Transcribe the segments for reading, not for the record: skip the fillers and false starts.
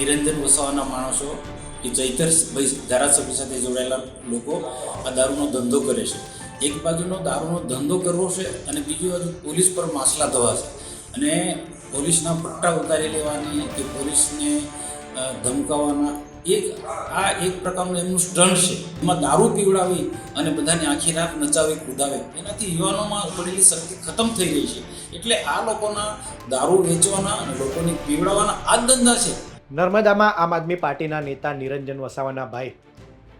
નિરંજન વસાવાના માણસો કે ચૈતરભાઈ ધારાસભ્ય સાથે જોડાયેલા લોકો આ દારૂનો ધંધો કરે છે. એક બાજુનો દારૂનો ધંધો કરવો છે અને બીજી બાજુ પોલીસ પર માસલા ધોવા છે અને પોલીસના પટ્ટા ઉતારી લેવાની કે પોલીસને ધમકાવવાના એક પ્રકારનું એમનું સ્ટન્ટ છે. એમાં દારૂ પીવડાવી અને બધાને આખી રાત નચાવી કૂદાવે, એનાથી યુવાનોમાં પડેલી શક્તિ ખતમ થઈ રહી છે. એટલે આ લોકોના દારૂ વેચવાના અને લોકોને પીવડાવવાના આ જ ધંધા છે. નર્મદામાં આમ આદમી પાર્ટીના નેતા નિરંજન વસાવાના ભાઈ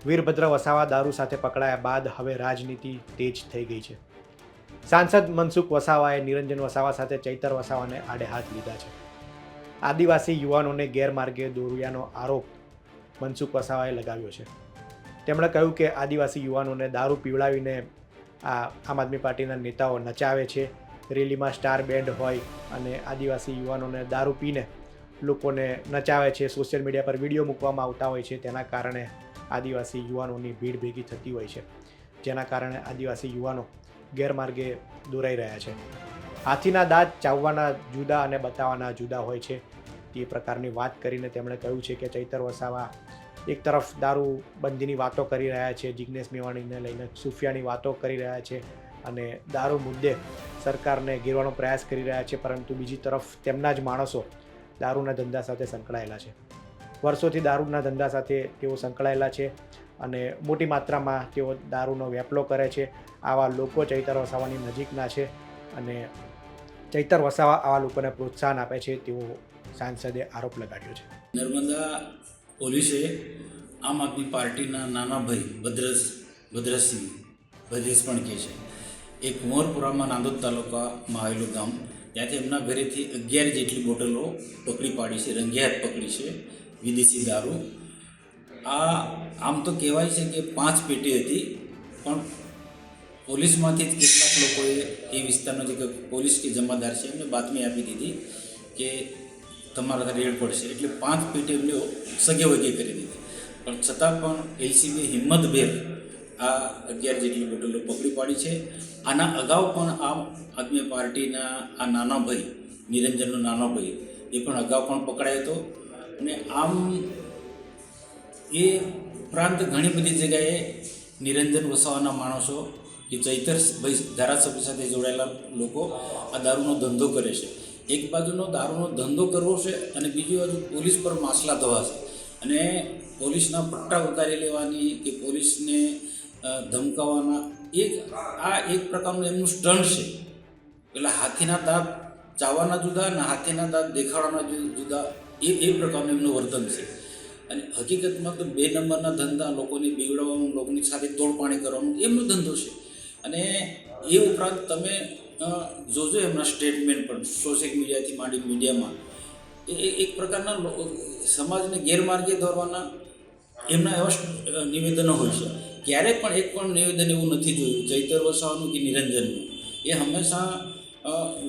વીરભદ્ર વસાવા દારૂ સાથે પકડાયા બાદ હવે રાજનીતિ તેજ થઈ ગઈ છે. સાંસદ મનસુખ વસાવાએ નિરંજન વસાવા સાથે ચૈતર વસાવાને આડે હાથ લીધા છે. આદિવાસી યુવાનોને ગેરમાર્ગે દોર્યાનો આરોપ મનસુખ વસાવાએ લગાવ્યો છે. તેમણે કહ્યું કે આદિવાસી યુવાનોને દારૂ પીવડાવીને આમ આદમી પાર્ટીના નેતાઓ નચાવે છે. રેલીમાં સ્ટાર બેન્ડ હોય અને આદિવાસી યુવાનોને દારૂ પીને લોકોને નચાવે છે. સોશિયલ મીડિયા પર વિડીયો મૂકવામાં આવતા હોય છે. તેના કારણે આદિવાસી યુવાનોની ભીડ ભેગી થતી હોય છે, જેના કારણે આદિવાસી યુવાનો ગેરમાર્ગે દોરાઈ રહ્યા છે. હાથીના દાંત ચાવવાના જુદા અને બતાવવાના જુદા હોય છે, તે પ્રકારની વાત કરીને તેમણે કહ્યું છે કે ચૈતર વસાવા એક તરફ દારૂ બંધીની વાતો કરી રહ્યા છે, જિગ્નેશ મેવાણીને લઈને સુફિયાની વાતો કરી રહ્યા છે અને દારૂ મુદ્દે સરકારને ઘેરવાનો પ્રયાસ કરી રહ્યા છે, પરંતુ બીજી તરફ તેમના જ માણસો દારૂના ધંધા સાથે સંકળાયેલા છે. વર્ષોથી દારૂના ધંધા સાથે તેઓ સંકળાયેલા છે અને મોટી માત્રામાં તેઓ દારૂનો વેપલો કરે છે. આવા લોકો ચૈતર વસાવાની નજીકના છે અને ચૈતર વસાવા આવા લોકોને પ્રોત્સાહન આપે છે તેવો સાંસદે આરોપ લગાડ્યો છે. નર્મદા પોલીસે આમ આદમી પાર્ટીના નાના ભાઈ ભદ્રસિંહ પણ કહે છે, એ કુંવરપુરામાં નાંદોદ તાલુકામાં આવેલું ગામ, ત્યાંથી એમના ઘરેથી 11 જેટલી બોટલો પકડી પાડી છે, રંગિયાત પકડી છે વિદેશી દારૂ. આમ તો કહેવાય છે કે 5 પેટી હતી, પણ પોલીસમાંથી જ કેટલાક લોકોએ એ વિસ્તારનો જે પોલીસ કે જમાદાર છે એમને બાતમી આપી દીધી કે તમારા રેડ પડશે, એટલે 5 પેટી એમને સગે વગે કરી દીધી. પણ છતાં પણ એલસીબી હિંમતભેર આ 11 જેટલી બોટલો પકડી પાડી છે. આના અગાઉ પણ આમ આદમી પાર્ટીના આ નાના ભાઈ નિરંજનનો નાનો ભાઈ એ પણ અગાઉ પણ પકડાયો હતો. અને આમ એ ઉપરાંત ઘણી બધી જગ્યાએ નિરંજન વસાવાના માણસો કે ચૈતરભાઈ ધારાસભ્ય સાથે જોડાયેલા લોકો આ દારૂનો ધંધો કરે છે. એક બાજુનો દારૂનો ધંધો કરવો છે અને બીજી બાજુ પોલીસ પર માસલા ધોવા છે અને પોલીસના પટ્ટા ઉતારી લેવાની કે પોલીસને ધમકાવવાના એક પ્રકારનું એમનું સ્ટન્ટ છે. પેલા હાથીના દાંત ચાવવાના જુદા અને હાથીના દાંત દેખાડવાના જુદા, એ પ્રકારનું એમનું વર્તન છે. અને હકીકતમાં તો 2 નંબરના ધંધા, લોકોને બીવડાવવાનું, લોકોની સાથે તોડપાણી કરવાનું એમનો ધંધો છે. અને એ ઉપરાંત તમે જોજો એમના સ્ટેટમેન્ટ પણ સોશિયલ મીડિયાથી માંડી મીડિયામાં એક પ્રકારના સમાજને ગેરમાર્ગે દોરવાના એમના એવા નિવેદનો હોય છે. ક્યારેય પણ એક પણ નિવેદન એવું નથી જોયું ચૈતર વસાવાનું કે નિરંજનનું. એ હંમેશા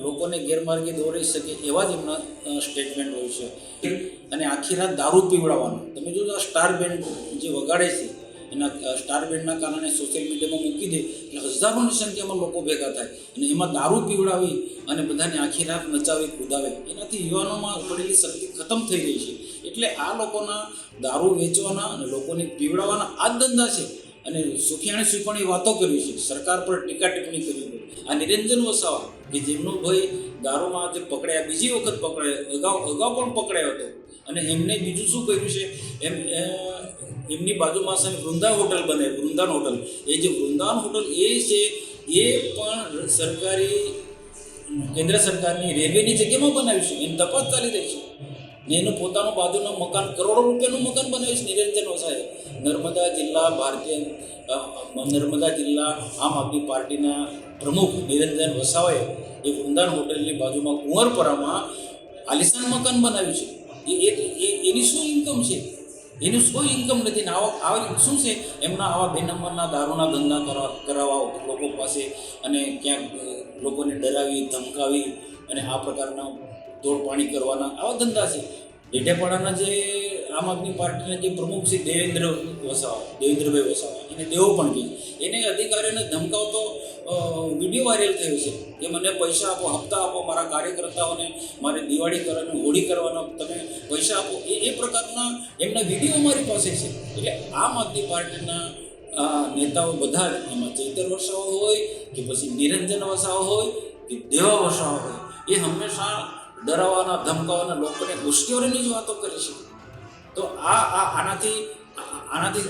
લોકોને ગેરમાર્ગે દોરી શકે એવા જ એમના સ્ટેટમેન્ટ હોય છે. અને આખી રાત દારૂ પીવડાવવાનું તમે જોજો, આ સ્ટાર બેન્ડ જે વગાડે છે એના સ્ટાર બેન્ડના કારણે સોશિયલ મીડિયામાં મૂકી દે એટલે હજારોની સંખ્યામાં લોકો ભેગા થાય અને એમાં દારૂ પીવડાવી અને બધાને આખી રાત નચાવી કૂદાવે, એનાથી યુવાનોમાં પડેલી શક્તિ ખતમ થઈ રહી છે. એટલે આ લોકોના દારૂ વેચવાના અને લોકોને પીવડાવવાના આ જ ધંધા છે. અને સુખિયાણી સુપણી વાતો કરી છે, સરકાર પર ટીકા ટિપ્પણી કરી છે. આ નિરંજન વસાવા કે જેમનો ભાઈ દારૂમાં જે પકડાયા, બીજી વખત પકડાયો, અગાઉ પણ પકડાયો હતો. અને એમને બીજું શું કર્યું છે, એમની બાજુમાં સામે વૃંદાવન હોટલ બને, વૃંદાવન હોટલ, એ જે વૃંદાવન હોટલ એ છે એ પણ સરકારી કેન્દ્ર સરકારની રેલવેની જગ્યામાં બનાવ્યું છે. એની તપાસ ચાલી રહી છે ને એનું પોતાનું બાજુનું મકાન, કરોડો રૂપિયાનું મકાન બનાવ્યું છે નિરંજન વસાવાએ. નર્મદા જિલ્લા આમ આદમી પાર્ટીના પ્રમુખ નિરંજન વસાવાએ એ વૃંદાવન હોટલની બાજુમાં કુંવરપરામાં આલિશાન મકાન બનાવ્યું છે. એની શું ઇન્કમ છે? એનું કોઈ ઇન્કમ નથી. ને આવા શું છે એમના આવા 2 નંબરના દારૂના ધંધા કરાવવા લોકો પાસે અને ક્યાંક લોકોને ડરાવી ધમકાવી અને આ પ્રકારના તોડપાણી કરવાના આવા ધંધા છે. ડેડિયાપાડાના જે આમ આદમી પાર્ટીના જે પ્રમુખ છે દેવેન્દ્રભાઈ વસાવા એને દેવો પણ કહે એને અધિકારીઓને ધમકાવતો વિડીયો વાયરલ થયો છે કે મને પૈસા આપો, હપ્તા આપો, મારા કાર્યકર્તાઓને મારે દિવાળી કરવાની, હોળી કરવાનો તમે પૈસા આપો, એ પ્રકારના એમના વિડીયો મારી પાસે છે. એટલે આમ આદમી પાર્ટીના નેતાઓ બધા જ, એમાં ચૈતર વસાવા હોય કે પછી નિરંજન વસાવા હોય કે દેવા વસાવા હોય, એ હંમેશા ડરાવવાના, ધમકાવવાના, લોકોને ઉશ્કેરવાની જ વાતો કરે છે. તો આનાથી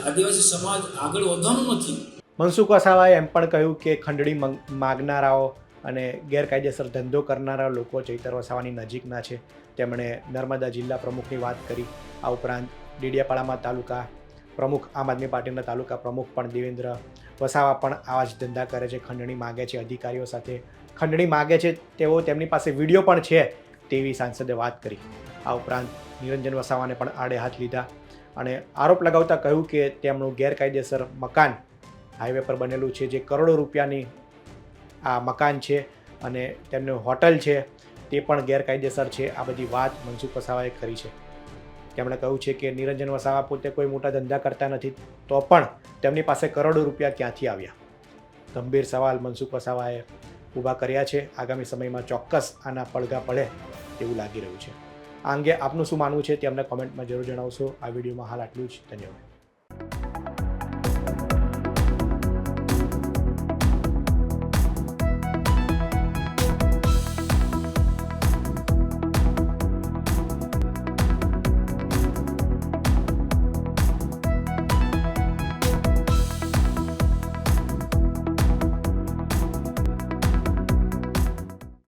આદિવાસી સમાજ આગળ વધવાનું નથી. મનસુખ વસાવાએ એમ પણ કહ્યું કે ખંડણી માગનારાઓ અને ગેરકાયદેસર ધંધો કરનારા લોકો ચૈતર વસાવાની નજીકના છે. તેમણે નર્મદા જિલ્લા પ્રમુખની વાત કરી. આ ઉપરાંત ડેડિયાપાડામાં તાલુકા પ્રમુખ, આમ આદમી પાર્ટીના તાલુકા પ્રમુખ પણ દેવેન્દ્ર વસાવા પણ આવા જ ધંધા કરે છે, ખંડણી માગે છે, અધિકારીઓ સાથે ખંડણી માગે છે, તેમની પાસે વિડીયો પણ છે તેવી સાંસદે વાત કરી. આ ઉપરાંત નિરંજન વસાવાને પણ આડે હાથ લીધા અને આરોપ લગાવતા કહ્યું કે તેમનું ગેરકાયદેસર મકાન હાઈવે પર બનેલું છે, જે કરોડો રૂપિયાની આ મકાન છે અને તેમનું હોટલ છે તે પણ ગેરકાયદેસર છે. આ બધી વાત મનસુખ વસાવાએ કરી છે. તેમણે કહ્યું છે કે નિરંજન વસાવા પોતે કોઈ મોટા ધંધા કરતા નથી, તો પણ તેમની પાસે કરોડો રૂપિયા ક્યાંથી આવ્યા? ગંભીર સવાલ મનસુખ વસાવાએ ઊભા કર્યા છે. આગામી સમયમાં ચોક્કસ આના પડઘા પડે તેવું લાગી રહ્યું છે. આ અંગે આપનું શું માનવું છે તે અમને કોમેન્ટમાં જરૂર જણાવશો. આ વિડીયોમાં હાલ આટલું જ. ધન્યવાદ.